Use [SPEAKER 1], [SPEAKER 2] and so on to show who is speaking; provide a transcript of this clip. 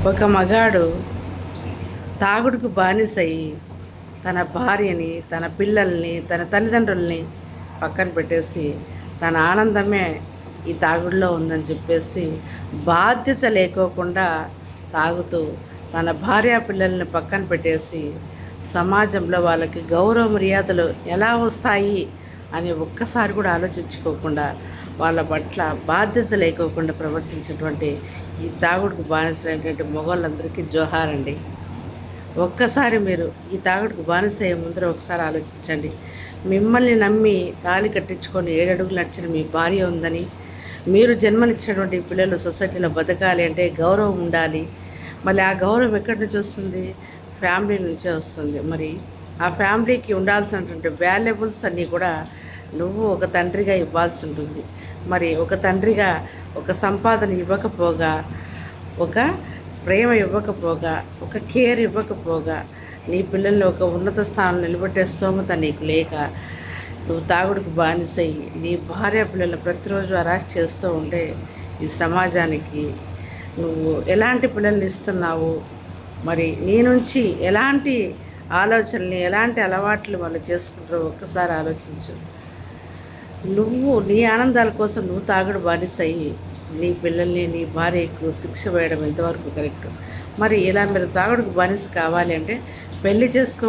[SPEAKER 1] ఒక మగాడు తాగుడుకు బానిసయ్యి తన భార్యని, తన పిల్లల్ని, తన తల్లిదండ్రుల్ని పక్కన పెట్టేసి తన ఆనందమే ఈ తాగుడులో ఉందని చెప్పేసి బాధ్యత లేకోకుండా తాగుతూ తన భార్య పిల్లల్ని పక్కన పెట్టేసి సమాజంలో వాళ్ళకి గౌరవ మర్యాదలు ఎలా వస్తాయి అని ఒక్కసారి కూడా ఆలోచించుకోకుండా వాళ్ళ పట్ల బాధ్యత లేకోకుండా ప్రవర్తించేటువంటి ఈ తాగుడుకు బానిసలైనటువంటి మొగోళ్ళందరికీ జోహారండి. ఒక్కసారి మీరు ఈ తాగుడుకు బానిస అయ్యే ముందర ఒకసారి ఆలోచించండి. మిమ్మల్ని నమ్మి తాళి కట్టించుకొని 7 అడుగులు నడిచిన మీ భార్య ఉందని, మీరు జన్మనిచ్చినటువంటి పిల్లలు సొసైటీలో బతకాలి అంటే గౌరవం ఉండాలి. మళ్ళీ ఆ గౌరవం ఎక్కడి నుంచి వస్తుంది? ఫ్యామిలీ నుంచే వస్తుంది. మరి ఆ ఫ్యామిలీకి ఉండాల్సినటువంటి వాల్యుబుల్స్ అన్నీ కూడా నువ్వు ఒక తండ్రిగా ఇవ్వాల్సి ఉంటుంది. మరి ఒక తండ్రిగా ఒక సంపాదన ఇవ్వకపోగా, ఒక ప్రేమ ఇవ్వకపోగా, ఒక కేర్ ఇవ్వకపోగా, నీ పిల్లల్ని ఒక ఉన్నత స్థానంలో నిలబెట్టే స్తోమత నీకు లేక నువ్వు తాగుడుకు బానిసయి నీ భార్య పిల్లలు ప్రతిరోజు అరెస్ట్ చేస్తూ ఉంటే ఈ సమాజానికి నువ్వు ఎలాంటి పిల్లల్ని ఇస్తున్నావు? మరి నీ నుంచి ఎలాంటి ఆలోచనల్ని, ఎలాంటి అలవాట్లు వాళ్ళు చేసుకుంటారో ఒక్కసారి ఆలోచించు. నువ్వు నీ ఆనందాల కోసం నువ్వు తాగుడు బానిసయ్యి నీ పిల్లల్ని, నీ భార్యకు శిక్ష వేయడం ఎంతవరకు కరెక్ట్? మరి ఇలా మీరు తాగుడుకు బానిస కావాలి అంటే పెళ్లి చేసుకో